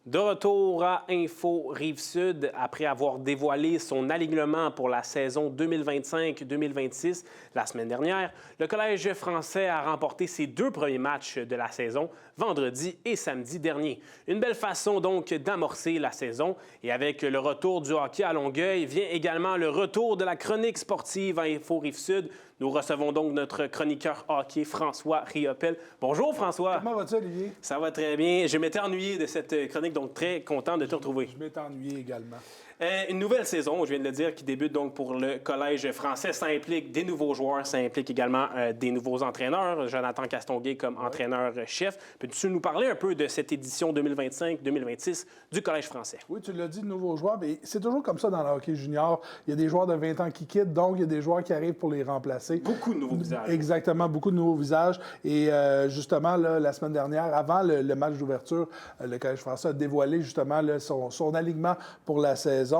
De retour à Info Rive-Sud, après avoir dévoilé son alignement pour la saison 2025-2026 la semaine dernière, le Collège français a remporté ses deux premiers matchs de la saison, vendredi et samedi dernier. Une belle façon donc d'amorcer la saison. Et avec le retour du hockey à Longueuil, vient également le retour de la chronique sportive à Info Rive-Sud. Nous recevons donc notre chroniqueur hockey, François Riopel. Bonjour François. Comment vas-tu, Olivier? Ça va très bien. Je m'étais ennuyé de cette chronique, donc très content de te retrouver. Je m'étais ennuyé également. Une nouvelle saison, je viens de le dire, qui débute donc pour le Collège français. Ça implique des nouveaux joueurs, ça implique également des nouveaux entraîneurs. Jonathan Castonguay comme entraîneur-chef. Peux-tu nous parler un peu de cette édition 2025-2026 du Collège français? Oui, tu l'as dit, de nouveaux joueurs. Mais c'est toujours comme ça dans le hockey junior. Il y a des joueurs de 20 ans qui quittent, donc il y a des joueurs qui arrivent pour les remplacer. Beaucoup de nouveaux visages. Exactement, beaucoup de nouveaux visages. Et justement, là, la semaine dernière, avant le match d'ouverture, le Collège français a dévoilé justement là, son alignement pour la saison.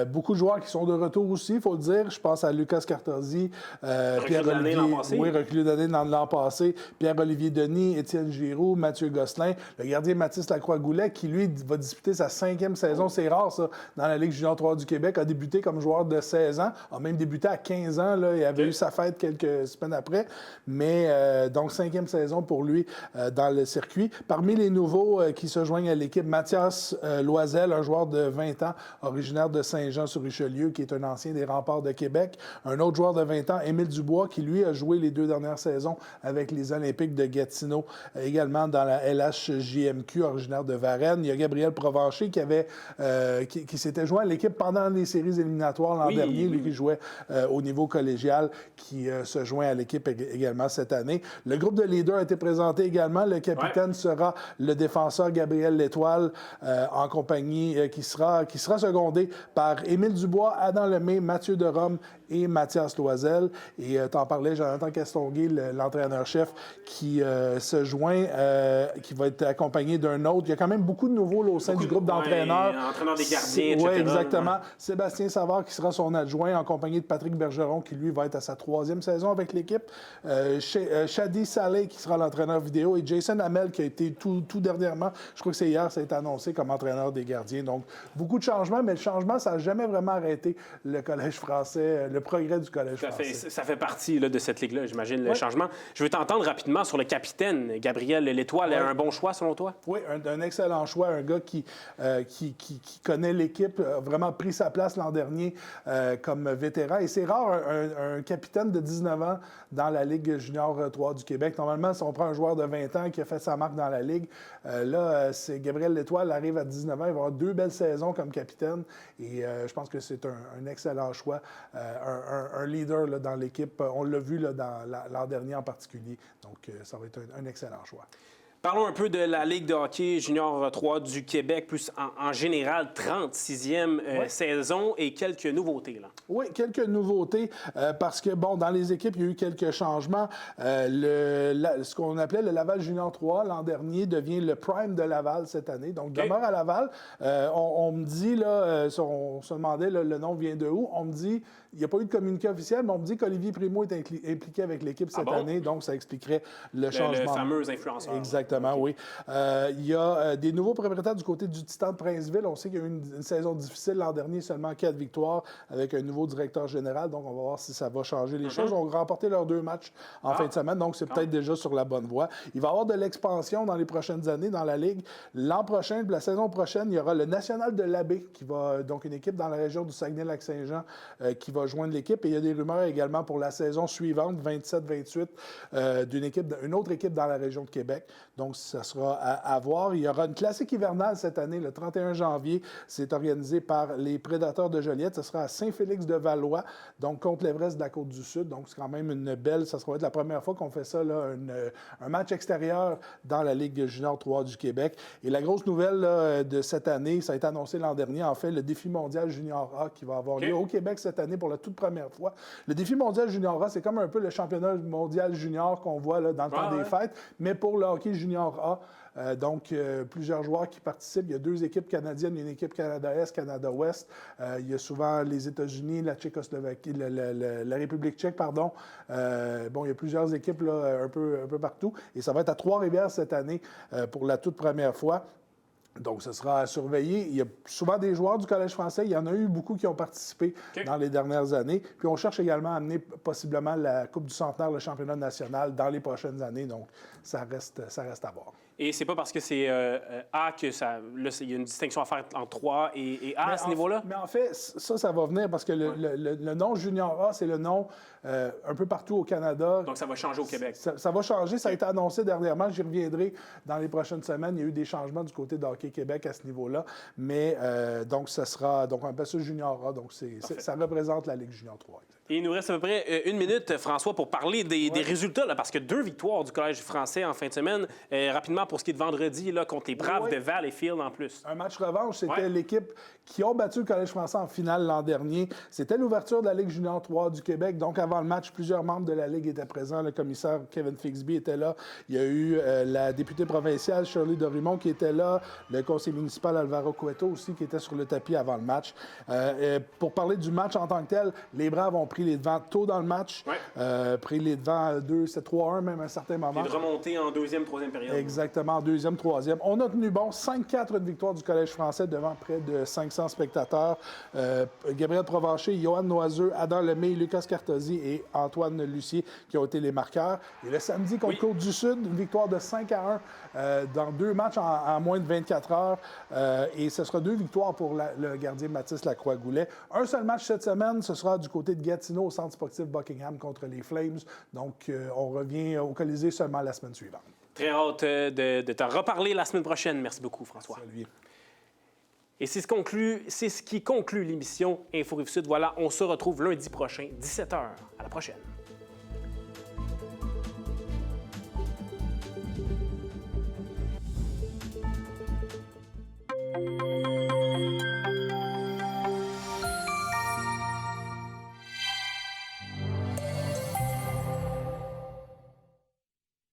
Beaucoup de joueurs qui sont de retour aussi, il faut le dire. Je pense à Lucas Cartozzi, Pierre-Olivier... reculé d'année dans l'an passé. Pierre-Olivier Denis, Étienne Giroux, Mathieu Gosselin, le gardien Mathis Lacroix-Goulet, qui, lui, va disputer sa 5e saison. C'est rare, ça, dans la Ligue junior 3 du Québec. A débuté comme joueur de 16 ans, a même débuté à 15 ans. Là, il avait eu sa fête quelques semaines après. Mais donc, 5e saison pour lui dans le circuit. Parmi les nouveaux qui se joignent à l'équipe, Mathias Loisel, un joueur de 20 ans, originaire de Saint-Jean-sur-Richelieu, qui est un ancien des Remparts de Québec. Un autre joueur de 20 ans, Émile Dubois, qui, lui, a joué les 2 dernières saisons avec les Olympiques de Gatineau, également dans la LHJMQ, originaire de Varennes. Il y a Gabriel Provencher qui s'était joint à l'équipe pendant les séries éliminatoires l'an dernier, lui qui jouait au niveau collégial, qui se joint à l'équipe également cette année. Le groupe de leaders a été présenté également. Le capitaine sera le défenseur Gabriel L'Étoile, en compagnie, qui sera secondé par Émile Dubois, Adam Lemay, Mathieu Derome et Mathias Loisel. Et t'en parlais, Jonathan Castonguay, l'entraîneur-chef, qui se joint, qui va être accompagné d'un autre. Il y a quand même beaucoup de nouveaux là, au sein du groupe d'entraîneurs. Entraîneur des gardiens, etc. Oui, exactement. Sébastien Savard, qui sera son adjoint, en compagnie de Patrick Bergeron, qui, lui, va être à sa 3e saison avec l'équipe. Shadi Saleh, qui sera l'entraîneur vidéo. Et Jason Hamel, qui a été tout dernièrement, je crois que c'est hier, ça a été annoncé comme entraîneur des gardiens. Donc, beaucoup de changements, mais le changement, ça n'a jamais vraiment arrêté le Collège français, le progrès du Collège français. Ça fait partie là, de cette ligue-là, j'imagine, le changement. Je veux t'entendre rapidement sur le capitaine, Gabriel L'Étoile. Un bon choix, selon toi? Oui, un excellent choix. Un gars qui connaît l'équipe, a vraiment pris sa place l'an dernier comme vétéran. Et c'est rare, un capitaine de 19 ans dans la Ligue junior 3 du Québec. Normalement, si on prend un joueur de 20 ans qui a fait sa marque dans la Ligue, c'est Gabriel L'Étoile, arrive à 19 ans, il va avoir 2 belles saisons comme capitaine. Et je pense que c'est un excellent choix, un leader là, dans l'équipe. On l'a vu là, dans l'an dernier en particulier. Donc, ça va être un excellent choix. Parlons un peu de la Ligue de hockey junior 3 du Québec, plus en général, 36e saison et quelques nouveautés. Là. Oui, quelques nouveautés, parce que, bon, dans les équipes, il y a eu quelques changements. Ce qu'on appelait le Laval junior 3 l'an dernier devient le Prime de Laval cette année. Donc, demeure à Laval. On me dit, là, on se demandait le nom vient de où. On me dit, il n'y a pas eu de communiqué officiel, mais on me dit qu'Olivier Primo est impliqué avec l'équipe cette année. Donc, ça expliquerait le changement. Le fameux influenceur. Exactement, oui. Il y a des nouveaux propriétaires du côté du Titan de Princeville. On sait qu'il y a eu une saison difficile l'an dernier, seulement 4 victoires avec un nouveau directeur général. Donc, on va voir si ça va changer les choses. Ils ont remporté leurs 2 matchs en fin de semaine, donc c'est peut-être déjà sur la bonne voie. Il va y avoir de l'expansion dans les prochaines années dans la Ligue. L'an prochain, la saison prochaine, il y aura le National de l'Abbé, qui va, donc une équipe dans la région du Saguenay-Lac-Saint-Jean, qui va joindre l'équipe. Et il y a des rumeurs également pour la saison suivante, 27-28, d'une autre équipe dans la région de Québec. Donc, ça sera à voir. Il y aura une classique hivernale cette année, le 31 janvier. C'est organisé par les Prédateurs de Joliette. Ce sera à Saint-Félix-de-Valois, donc contre l'Everest de la Côte-du-Sud. Donc, c'est quand même une belle... Ça sera la première fois qu'on fait ça, là, un match extérieur dans la Ligue junior 3 du Québec. Et la grosse nouvelle là, de cette année, ça a été annoncé l'an dernier, en fait, le défi mondial junior A qui va avoir lieu au Québec cette année pour la toute première fois. Le défi mondial junior A, c'est comme un peu le championnat mondial junior qu'on voit là, dans le temps des fêtes, mais pour le hockey junior A. Donc, plusieurs joueurs qui participent. Il y a 2 équipes canadiennes, une équipe Canada-Est, Canada-Ouest. Il y a souvent les États-Unis, la Tchécoslovaquie, la République tchèque, pardon. Bon, il y a plusieurs équipes là, un peu partout. Et ça va être à Trois-Rivières cette année pour la toute première fois. Donc, ce sera à surveiller. Il y a souvent des joueurs du Collège français. Il y en a eu beaucoup qui ont participé dans les dernières années. Puis, on cherche également à amener possiblement la Coupe du Centenaire, le championnat national, dans les prochaines années. Donc, ça reste à voir. Et c'est pas parce que c'est A que il y a une distinction à faire entre 3 et A à ce niveau-là? Mais en fait, ça va venir parce que le nom Junior A, c'est le nom un peu partout au Canada. Donc, ça va changer au Québec. Ça va changer. Ça a été annoncé dernièrement. J'y reviendrai dans les prochaines semaines. Il y a eu des changements du côté de Hockey Québec à ce niveau-là. Mais donc, ça sera... Donc, on appelle ça Junior A. Donc, ça représente la Ligue Junior 3. Et il nous reste à peu près 1 minute, François, pour parler des résultats, là, parce que 2 victoires du Collège français en fin de semaine. Rapidement, pour ce qui est de vendredi, là, contre les Braves de Valleyfield en plus. Un match revanche, c'était l'équipe qui a battu le Collège français en finale l'an dernier. C'était l'ouverture de la Ligue Junior 3 du Québec. Donc, avant le match, plusieurs membres de la Ligue étaient présents. Le commissaire Kevin Fixby était là. Il y a eu la députée provinciale Shirley Dorimont qui était là. Le conseiller municipal Alvaro Cueto aussi qui était sur le tapis avant le match. Pour parler du match en tant que tel, les Braves ont pris les devants tôt dans le match. Pris les devants 3-1 même à un certain moment. Et de remonter en deuxième, troisième période. Exactement, en deuxième, troisième. On a tenu bon. 5-4 de victoire du Collège français devant près de 500 spectateurs. Gabriel Provencher, Johan Noiseux, Adam Lemay, Lucas Cartosi et Antoine Lucier qui ont été les marqueurs. Et le samedi contre Côte-du-Sud, une victoire de 5-1 dans 2 matchs en moins de 24 heures. Et ce sera 2 victoires pour le gardien Mathis Lacroix-Goulet. Un seul match cette semaine, ce sera du côté de Gatineau au Centre sportif Buckingham contre les Flames. Donc, on revient au Colisée seulement la semaine suivante. Très hâte de t'en reparler la semaine prochaine. Merci beaucoup, François. Salut. Et c'est ce qui conclut l'émission Info Rive-Sud. Voilà, on se retrouve lundi prochain, 17h. À la prochaine.